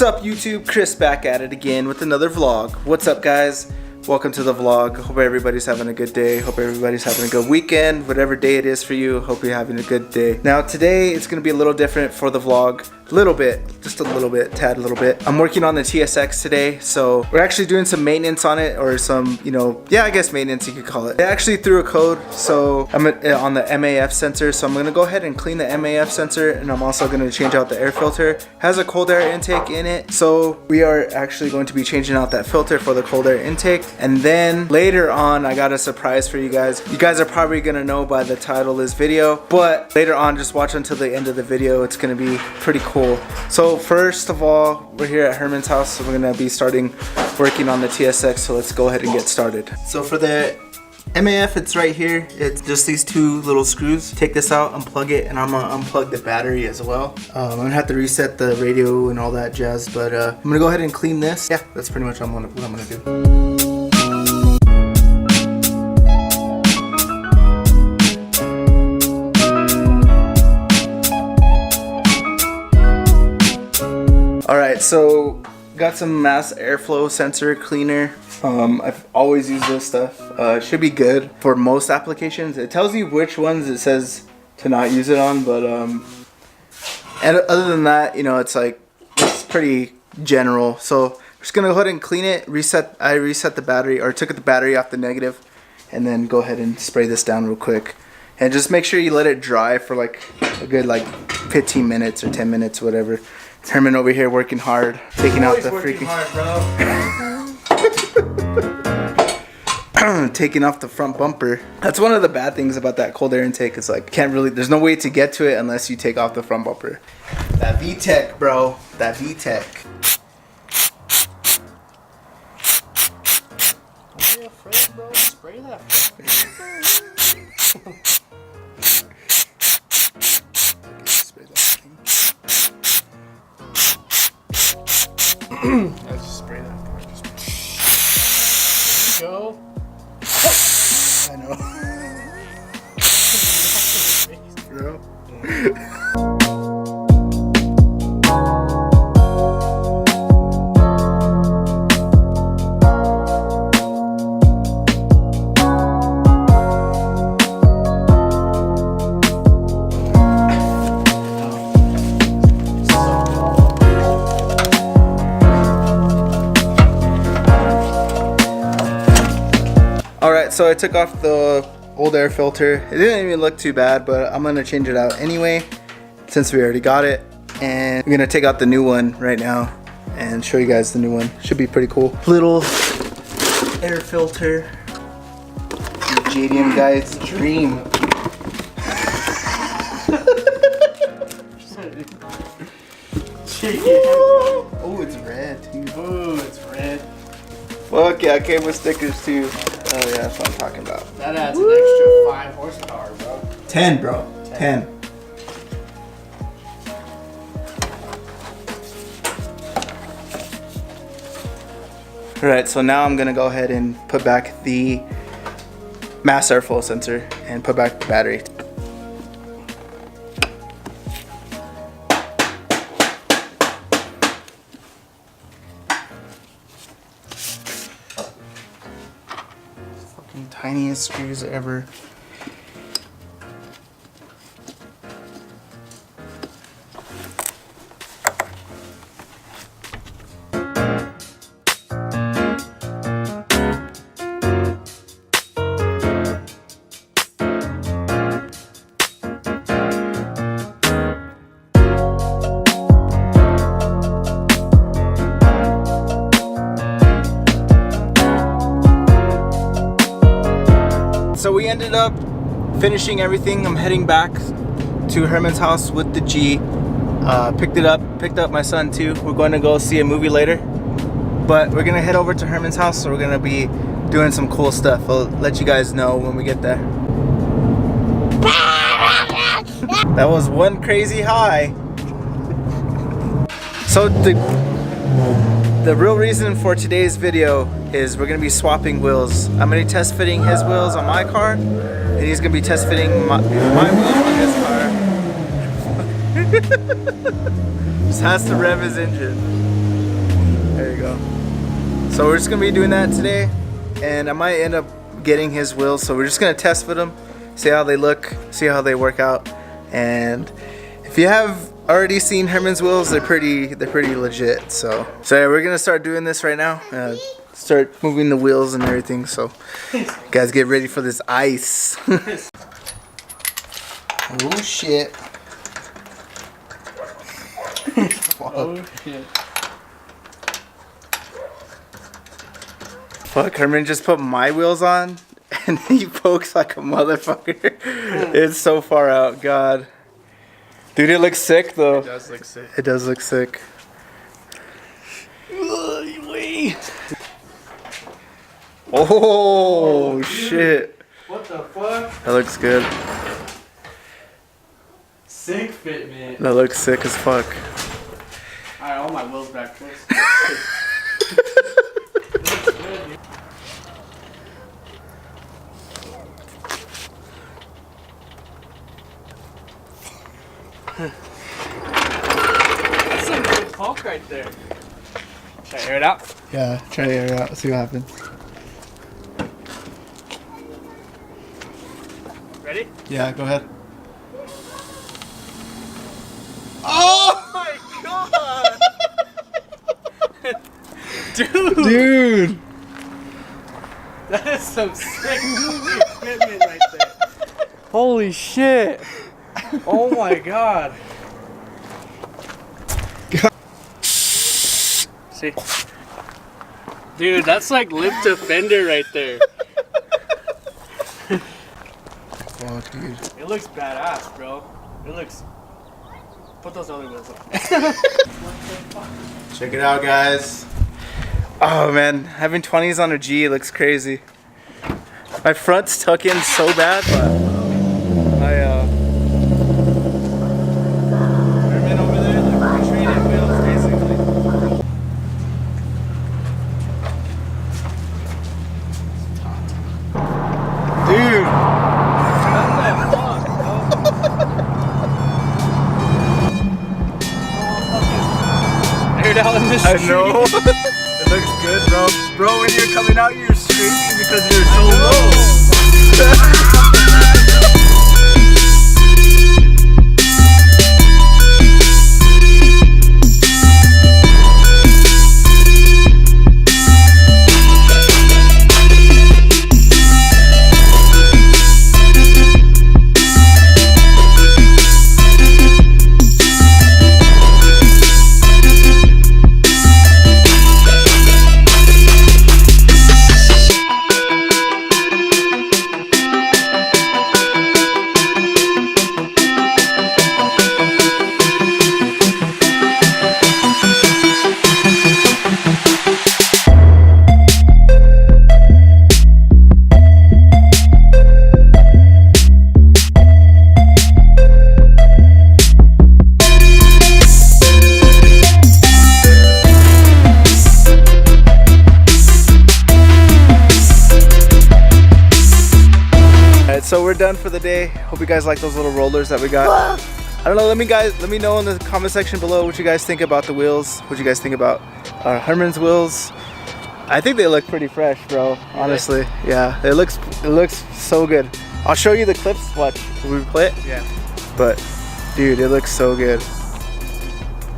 What's up YouTube? Chris back at it again with another vlog. What's up guys? Welcome to the vlog. Hope everybody's having a good day. Hope everybody's having a good weekend. Whatever day it is for you, hope you're having a good day. Now today it's gonna be a little different for the vlog. Little bit, just a little bit, tad little bit. I'm working on the TSX today, so we're actually doing some maintenance on it, or some, yeah, I guess maintenance you could call it. I actually threw a code, so I'm on the MAF sensor, so I'm gonna go ahead and clean the MAF sensor, and I'm also gonna change out the air filter. It has a cold air intake in it, so we are actually going to be changing out that filter for the cold air intake. And then later on, I got a surprise for you guys. You guys are probably gonna know by the title of this video, but later on, just watch until the end of the video. It's gonna be pretty cool. So first of all, we're here at Herman's house, so we're gonna be starting working on the TSX, so let's go ahead and get started. So for the MAF, it's right here. It's just these two little screws. Take this out, unplug it, and I'm gonna unplug the battery as well. I'm gonna have to reset the radio and all that jazz, but I'm gonna go ahead and clean this. Yeah, that's pretty much what I'm gonna do. Alright, so got some mass airflow sensor cleaner. I've always used this stuff. It should be good for most applications. It tells you which ones it says to not use it on, but and other than that, it's pretty general. So I'm just gonna go ahead and clean it. I reset the battery, or took the battery off the negative, and then go ahead and spray this down real quick. And just make sure you let it dry for like a good 15 minutes or 10 minutes, whatever. Herman over here working hard, taking out the freaking taking off the front bumper. That's one of the bad things about that cold air intake. It's like there's no way to get to it unless you take off the front bumper. That VTEC, bro. That VTEC. Don't be afraid, bro. Spray that. Let's just spray that part. There you go. I know. Bro. Alright, so I took off the old air filter. It didn't even look too bad, but I'm gonna change it out anyway since we already got it. And I'm gonna take out the new one right now and show you guys the new one. Should be pretty cool. Little air filter. JDM guy's dream. Oh, it's red too. Ooh, it's red. Fuck yeah, I came with stickers too. Oh yeah, that's what I'm talking about. That adds an extra 5 horsepower, bro. 10, bro. 10. Alright, so now I'm gonna go ahead and put back the mass airflow sensor and put back the battery. Tiniest screws ever. So we ended up finishing everything. I'm heading back to Herman's house with the G. Picked up my son too. We're going to go see a movie later. But we're gonna head over to Herman's house, so we're gonna be doing some cool stuff. I'll let you guys know when we get there. That was one crazy high. So the real reason for today's video is we're gonna be swapping wheels. I'm gonna be test fitting his wheels on my car, and he's gonna be test fitting my wheels on his car. Just has to rev his engine. There you go. So we're just gonna be doing that today, and I might end up getting his wheels. So we're just gonna test fit them, see how they look, see how they work out. And if you have already seen Hermans wheels, they're pretty legit. So yeah, we're gonna start doing this right now. Start moving the wheels and everything. So guys, get ready for this ice. Oh shit. Oh shit. Fuck, Herman just put my wheels on and he pokes like a motherfucker. It's so far out, God. Dude, it looks sick though. It does look sick. It does look sick. Oh shit. What the fuck? That looks good. Sick fit, man. That looks sick as fuck. Alright, all my wheels back close. That's some good punk right there. Should I air it out? Yeah, try to air it out, see what happens. Ready? Yeah, go ahead. Oh my god! Dude! That is some sick equipment right there. Holy shit! Oh my god. See? Dude, that's like lip to fender right there. Fuck, dude. It looks badass, bro. It looks... Put those other wheels on. Check it out, guys. Oh man, having 20s on a G looks crazy. My front's tuck in so bad, but Herman over there, like retreated wheels basically. Dude. Aired out in the I street. know. It looks good, bro. Bro, when you're coming out, you're scraping because you're so low. So we're done for the day. Hope you guys like those little rollers that we got. I don't know, let me know in the comment section below what you guys think about the wheels, what you guys think about our Hermans wheels. I think they look pretty fresh, bro, honestly. Yeah, it looks so good. I'll show you the clips, watch, will we play it? Yeah. But dude, it looks so good.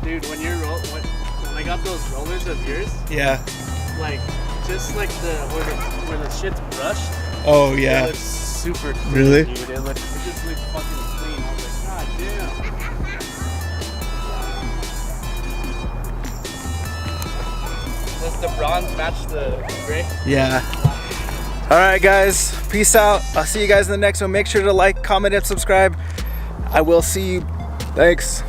Dude, when I got those rollers of yours, Yeah. like just like where the shit's brushed. Oh It yeah. looks super clean, Really? dude. It just looks fucking clean. I was like, god damn. Does the bronze match the gray? Yeah. Alright guys, peace out. I'll see you guys in the next one. Make sure to like, comment, and subscribe. I will see you. Thanks.